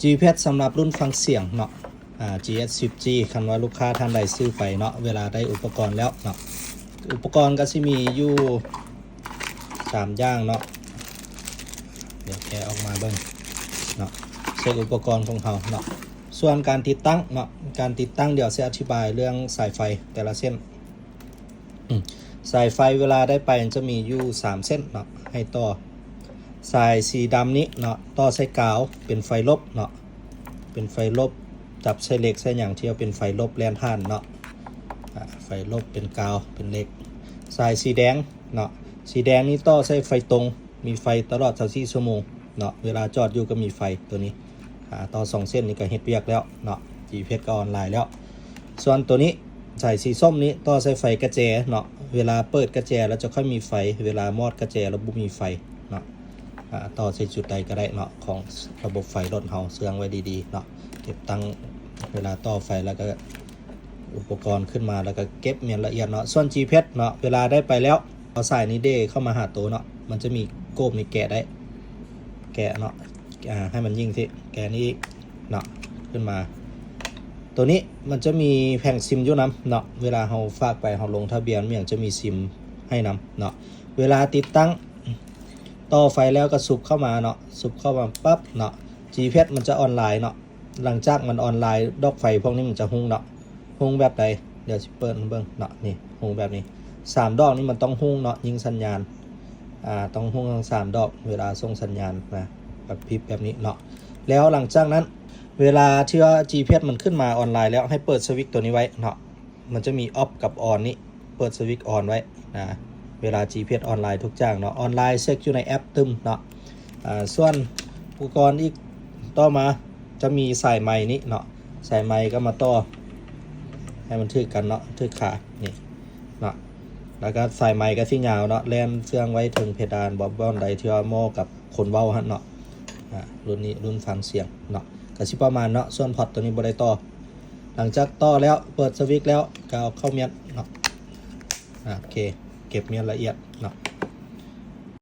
GPS สำหรับรุ่นฟังเสียงเนาะGS10G คันว่าลูกค้าท่านใดซื้อไปเนาะเวลาได้อุปกรณ์แล้วเนาะอุปกรณ์ก็สิมีอยู่3อย่างเนาะเดี๋ยวแกะออกมาเบิ่งเนาะเช็คอุปกรณ์ของเขาเนาะส่วนการติดตั้งเนาะการติดตั้งเดี๋ยวจะอธิบายเรื่องสายไฟแต่ละเส้นสายไฟเวลาได้ไปจะมีอยู่3เส้นเนาะให้ต่อสายสีดำนี้เนาะต่อใส่กาวเป็นไฟลบเนาะเป็นไฟลบจับใส่เหล็กใส่อย่างเที่ยวเป็นไฟลบแลนท่านเนาะไฟลบเป็นกาวเป็นเหล็กสายสีแดงเนาะสีแดงนี้ต่อใส่ไฟตรงมีไฟตลอด24ชั่วโมงเนาะเวลาจอดอยู่ก็มีไฟตัวนี้ต่อ2เส้นนี้ก็เฮ็ดเวียกแล้วเนาะ GPS ก็ออนไลน์แล้วส่วนตัวนี้สายสีส้มนี้ต่อใส่ไฟกระแจเนาะเวลาเปิดกระแจแล้วจะค่อยมีไฟเวลามอดกระแจแล้วบ่มีไฟเนาะต่อใส่จุดใดก็ได้เนาะของระบบไฟรถเฮาเสื่องไว้ดีๆเนาะเก็บตั้งเวลาต่อไฟแล้วก็อุปกรณ์ขึ้นมาแล้วก็เก็บเมียนละเอียดเนาะส่วน GPS เนาะเวลาได้ไปแล้วเอาสายนี้เด้เข้ามาหาตัวเนาะมันจะมีโกบนี่แกะได้แกะเนาะให้มันยิ่งสิแกะนี้เนาะขึ้นมาตัวนี้มันจะมีแผงซิมอยู่น้ำเนาะเวลาเราฝากไปเราลงทะเบียนมันจะมีซิมให้นำเนาะเวลาติดตั้งต่อไฟแล้วก็สุบเข้ามาเนาะสุบเข้ามาปั๊บเนาะ GPS มันจะออนไลน์เนาะหลังจากมันออนไลน์ดอกไฟพวกนี้มันจะหุ้งเนาะหุ้งแบบใดเดี๋ยวสิเปิดเบิ่งเนาะนี่หุ้งแบบนี้3ดอกนี้มันต้องหุ้งเนาะยิงสัญญาณต้องหุ้งทั้ง3ดอกเวลาส่งสัญญาณนะแบบพริบแบบนี้เนาะแล้วหลังจากนั้นเวลาที่ว่า GPS มันขึ้นมาออนไลน์แล้วให้เปิดสวิตช์ตัวนี้ไว้เนาะมันจะมีออฟกับออนนี้เปิดสวิตช์ออนไว้นะเวลา GPS ออนไลน์ทุกอย่างเนาะออนไลน์เช็คอยู่ในแอปตึมเนาะส่วนอุปกรณ์อีกต่อมาจะมีสายไม้นี้เนาะสายไม้ก็มาต่อให้มันถือกันเนาะถือขานี่เนาะแล้วก็สายไม้ก็ที่ยาวเนาะแล่นเชื่องไว้ถึงเพดานบอบบอนใดที่ว่าเหมาะกับคนเว้าฮะเนาะรุ่นนี้รุ่นฟังเสียงเนาะก็สิประมาณเนาะส่วนพอร์ตตัวนี้บ่ได้ต่อหลังจากต่อแล้วเปิดสวิตช์แล้วก็เอาเข้าเมียนเนาะโอเคเก็บเมียนละเอียดเนาะ